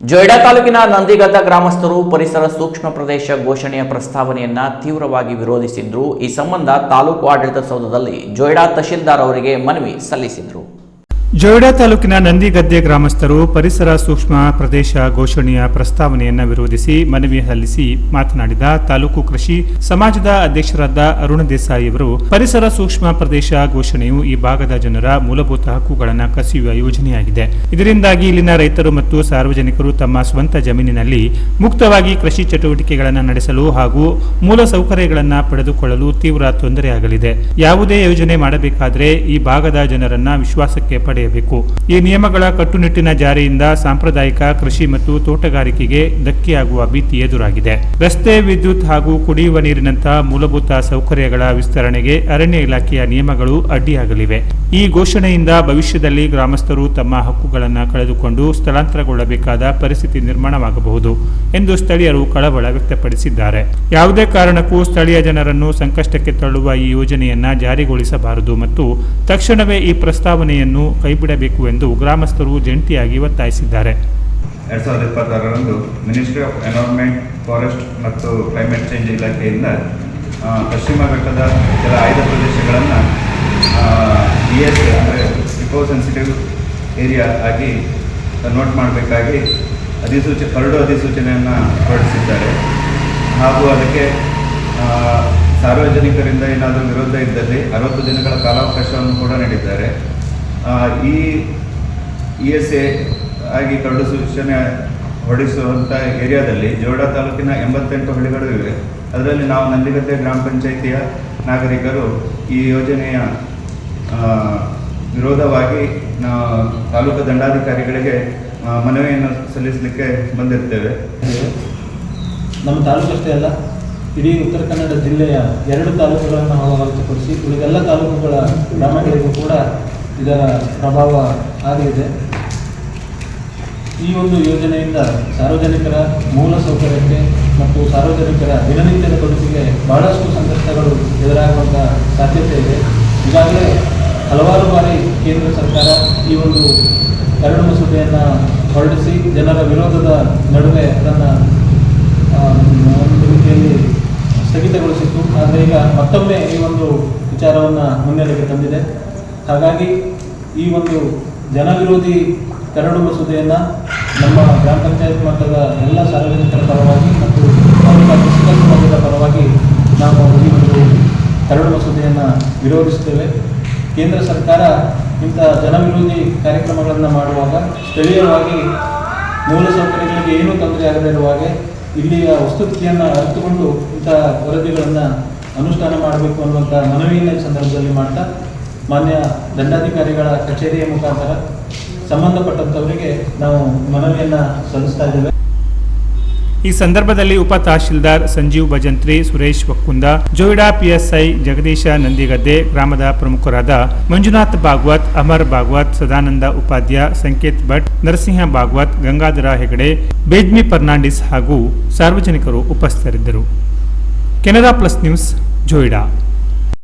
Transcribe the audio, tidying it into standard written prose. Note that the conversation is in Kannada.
ಜೊಯ್ಡಾ ತಾಲೂಕಿನ ನಂದಿಗದ್ದ ಗ್ರಾಮಸ್ಥರು ಪರಿಸರ ಸೂಕ್ಷ್ಮ ಪ್ರದೇಶ ಘೋಷಣೆಯ ಪ್ರಸ್ತಾವನೆಯನ್ನ ತೀವ್ರವಾಗಿ ವಿರೋಧಿಸಿದ್ರು. ಈ ಸಂಬಂಧ ತಾಲೂಕು ಆಡಳಿತ ಸೌಧದಲ್ಲಿ ಜೊಯ್ಡಾ ತಹಶೀಲ್ದಾರ್ ಅವರಿಗೆ ಮನವಿ ಸಲ್ಲಿಸಿದರು. ಜೊಯ್ಡಾ ತಾಲೂಕಿನ ನಂದಿಗದ್ದೆ ಗ್ರಾಮಸ್ಥರು ಪರಿಸರ ಸೂಕ್ಷ್ಮ ಪ್ರದೇಶ ಘೋಷಣೆಯ ಪ್ರಸ್ತಾವನೆಯನ್ನು ವಿರೋಧಿಸಿ ಮನವಿ ಸಲ್ಲಿಸಿ ಮಾತನಾಡಿದ ತಾಲೂಕು ಕೃಷಿ ಸಮಾಜದ ಅಧ್ಯಕ್ಷರಾದ ಅರುಣ ದೇಸಾಯಿ ಅವರು, ಪರಿಸರ ಸೂಕ್ಷ್ಮ ಪ್ರದೇಶ ಘೋಷಣೆಯು ಈ ಭಾಗದ ಜನರ ಮೂಲಭೂತ ಹಕ್ಕುಗಳನ್ನು ಕಸಿಯುವ ಯೋಜನೆಯಾಗಿದೆ. ಇದರಿಂದಾಗಿ ಇಲ್ಲಿನ ರೈತರು ಮತ್ತು ಸಾರ್ವಜನಿಕರು ತಮ್ಮ ಸ್ವಂತ ಜಮೀನಿನಲ್ಲಿ ಮುಕ್ತವಾಗಿ ಕೃಷಿ ಚಟುವಟಿಕೆಗಳನ್ನು ನಡೆಸಲು ಹಾಗೂ ಮೂಲ ಸೌಕರ್ಯಗಳನ್ನು ಪಡೆದುಕೊಳ್ಳಲು ತೀವ್ರ ತೊಂದರೆಯಾಗಲಿದೆ. ಯಾವುದೇ ಯೋಜನೆ ಮಾಡಬೇಕಾದರೆ ಈ ಭಾಗದ ಜನರನ್ನ ವಿಶ್ವಾಸಕ್ಕೆ ಪಡೆಯಬೇಕು. ಈ ನಿಯಮಗಳ ಕಟ್ಟುನಿಟ್ಟಿನ ಜಾರಿಯಿಂದ ಸಾಂಪ್ರದಾಯಿಕ ಕೃಷಿ ಮತ್ತು ತೋಟಗಾರಿಕೆಗೆ ಧಕ್ಕೆಯಾಗುವ ಭೀತಿ ಎದುರಾಗಿದೆ. ರಸ್ತೆ, ವಿದ್ಯುತ್ ಹಾಗೂ ಕುಡಿಯುವ ನೀರಿನಂತಹ ಮೂಲಭೂತ ಸೌಕರ್ಯಗಳ ವಿಸ್ತರಣೆಗೆ ಅರಣ್ಯ ಇಲಾಖೆಯ ನಿಯಮಗಳು ಅಡ್ಡಿಯಾಗಲಿವೆ. ಈ ಘೋಷಣೆಯಿಂದ ಭವಿಷ್ಯದಲ್ಲಿ ಗ್ರಾಮಸ್ಥರು ತಮ್ಮ ಹಕ್ಕುಗಳನ್ನು ಕಳೆದುಕೊಂಡು ಸ್ಥಳಾಂತರಗೊಳ್ಳಬೇಕಾದ ಪರಿಸ್ಥಿತಿ ನಿರ್ಮಾಣವಾಗಬಹುದು ಎಂದು ಸ್ಥಳೀಯರು ಕಳವಳ ವ್ಯಕ್ತಪಡಿಸಿದ್ದಾರೆ. ಯಾವುದೇ ಕಾರಣಕ್ಕೂ ಸ್ಥಳೀಯ ಜನರನ್ನು ಸಂಕಷ್ಟಕ್ಕೆ ತಳ್ಳುವ ಈ ಯೋಜನೆಯನ್ನ ಜಾರಿಗೊಳಿಸಬಾರದು ಮತ್ತು ತಕ್ಷಣವೇ ಈ ಪ್ರಸ್ತಾವನೆಯನ್ನು ಕೈಬಿಡಬೇಕು ಎಂದು ಗ್ರಾಮಸ್ಥರು ಜಂಟಿಯಾಗಿ ಒತ್ತಾಯಿಸಿದ್ದಾರೆ. 2026ರಂದು ಮಿನಿಸ್ಟ್ರಿ ಆಫ್ ಎನ್ವೈರನ್ಮೆಂಟ್, ಫಾರೆಸ್ಟ್ ಮತ್ತು ಕ್ಲೈಮೇಟ್ ಚೇಂಜ್ ಇಲಾಖೆಯಿಂದ ಪಶ್ಚಿಮ ಘಟ್ಟದ ಕೆಲ ಆಯ್ದ ಪ್ರದೇಶಗಳನ್ನು ES ಅಂದರೆ ಇಕೋ ಸೆನ್ಸಿಟಿವ್ ಏರಿಯಾ ಆಗಿ ನೋಟ್ ಮಾಡಬೇಕಾಗಿ ಕರಡು ಅಧಿಸೂಚನೆಯನ್ನು ಹೊರಡಿಸಿದ್ದಾರೆ. ಹಾಗೂ ಅದಕ್ಕೆ ಸಾರ್ವಜನಿಕರಿಂದ ಏನಾದರೂ ವಿರೋಧ ಇದ್ದಲ್ಲಿ 60 ದಿನಗಳ ಕಾಲಾವಕಾಶವನ್ನು ಕೂಡ ನೀಡಿದ್ದಾರೆ. ಈ ESA ಆಗಿ ಕರಡು ಸೂಚನೆ ಹೊರಡಿಸುವಂಥ ಏರಿಯಾದಲ್ಲಿ ಜೊಯ್ಡಾ ತಾಲೂಕಿನ 88 ಹಳ್ಳಿಗಳು ಇವೆ. ಅದರಲ್ಲಿ ನಾವು ನಂದಿಗದ್ದೆ ಗ್ರಾಮ ಪಂಚಾಯಿತಿಯ ನಾಗರಿಕರು ಈ ಯೋಜನೆಯ ವಿರೋಧವಾಗಿ ತಾಲೂಕು ದಂಡಾಧಿಕಾರಿಗಳಿಗೆ ಮನವಿಯನ್ನು ಸಲ್ಲಿಸಲಿಕ್ಕೆ ಬಂದಿರ್ತೇವೆ. ನಮ್ಮ ತಾಲೂಕು ಅಷ್ಟೇ ಅಲ್ಲ, ಇಡೀ ಉತ್ತರ ಕನ್ನಡ ಜಿಲ್ಲೆಯ 2 ತಾಲೂಕುಗಳನ್ನು ಹೊರತುಪಡಿಸಿ ಉಳಿದೆಲ್ಲ ತಾಲೂಕುಗಳ ಗ್ರಾಮಗಳಿಗೂ ಕೂಡ ಇದರ ಪ್ರಭಾವ ಆಗಲಿದೆ. ಈ ಒಂದು ಯೋಜನೆಯಿಂದ ಸಾರ್ವಜನಿಕರ ಮೂಲ ಸೌಕರ್ಯಕ್ಕೆ ಮತ್ತು ಸಾರ್ವಜನಿಕರ ದಿನನಿತ್ಯದ ಬದುಕಿಗೆ ಬಹಳಷ್ಟು ಸಂಕಷ್ಟಗಳು ಎದುರಾಗುವಂಥ ಸಾಧ್ಯತೆ ಇದೆ. ಈಗಾಗಲೇ ಹಲವಾರು ಬಾರಿ ಕೇಂದ್ರ ಸರ್ಕಾರ ಈ ಒಂದು ಕರಡು ಮಸೂದೆಯನ್ನು ಹೊರಡಿಸಿ ಜನರ ವಿರೋಧದ ನಡುವೆ ಅದನ್ನು ಒಂದು ರೀತಿಯಲ್ಲಿ ಸ್ಥಗಿತಗೊಳಿಸಿತ್ತು. ಆದರೆ ಈಗ ಮತ್ತೊಮ್ಮೆ ಈ ಒಂದು ವಿಚಾರವನ್ನು ಮುನ್ನೆಲೆಗೆ ತಂದಿದೆ. ಹಾಗಾಗಿ ಈ ಒಂದು ಜನವಿರೋಧಿ ಕರಡು ಮಸೂದೆಯನ್ನು ನಮ್ಮ ಗ್ರಾಮ ಪಂಚಾಯತ್ ಮಟ್ಟದ ಎಲ್ಲ ಸಾರ್ವಜನಿಕರ ಪರವಾಗಿ ಮತ್ತು ಕೃಷಿಕ ಸಮಾಜದ ಪರವಾಗಿ ನಾವು ಈ ಒಂದು ಕರಡು ಮಸೂದೆಯನ್ನು ವಿರೋಧಿಸ್ತೇವೆ. ಕೇಂದ್ರ ಸರ್ಕಾರ ಇಂಥ ಜನವಿರೋಧಿ ಕಾರ್ಯಕ್ರಮಗಳನ್ನು ಮಾಡುವಾಗ ಸ್ಥಳೀಯವಾಗಿ ಮೂಲಸೌಕರ್ಯಗಳಿಗೆ ಏನೂ ತೊಂದರೆ ಆಗದೇ ಇರುವಾಗ ಇಲ್ಲಿಯ ವಸ್ತುಸ್ಥಿತಿಯನ್ನು ಅರಿತುಕೊಂಡು ಇಂಥ ವರದಿಗಳನ್ನು ಅನುಷ್ಠಾನ ಮಾಡಬೇಕು ಅನ್ನುವಂಥ ಮನವಿಯನ್ನು ಈ ಸಂದರ್ಭದಲ್ಲಿ ಮಾಡ್ತಾ ಮಾನ್ಯ ದಂಡಾಧಿಕಾರಿಗಳ ಕಚೇರಿಯ ಮುಖಾಂತರ ಸಂಬಂಧಪಟ್ಟಂಥವರಿಗೆ ನಾವು ಮನವಿಯನ್ನು ಸಲ್ಲಿಸ್ತಾ ಇದ್ದೇವೆ. ಈ ಸಂದರ್ಭದಲ್ಲಿ ಉಪ ತಹಶೀಲ್ದಾರ್ ಸಂಜೀವ್ ಭಜಂತ್ರಿ, ಸುರೇಶ್ ವಕ್ಕುಂದ, ಜೊಯ್ಡಾ PSI ಜಗದೀಶ ನಂದಿಗದ್ದೆ, ಗ್ರಾಮದ ಪ್ರಮುಖರಾದ ಮಂಜುನಾಥ್ ಭಾಗವತ್, ಅಮರ್ ಭಾಗವತ್, ಸದಾನಂದ ಉಪಾಧ್ಯ, ಸಂಕೇತ್ ಭಟ್, ನರಸಿಂಹ ಭಾಗವತ್, ಗಂಗಾಧರ ಹೆಗಡೆ, ಬೇಜ್ಮಿ ಫರ್ನಾಂಡಿಸ್ ಹಾಗೂ ಸಾರ್ವಜನಿಕರು ಉಪಸ್ಥಿತರಿದ್ದರು. Canara plus news, Joida.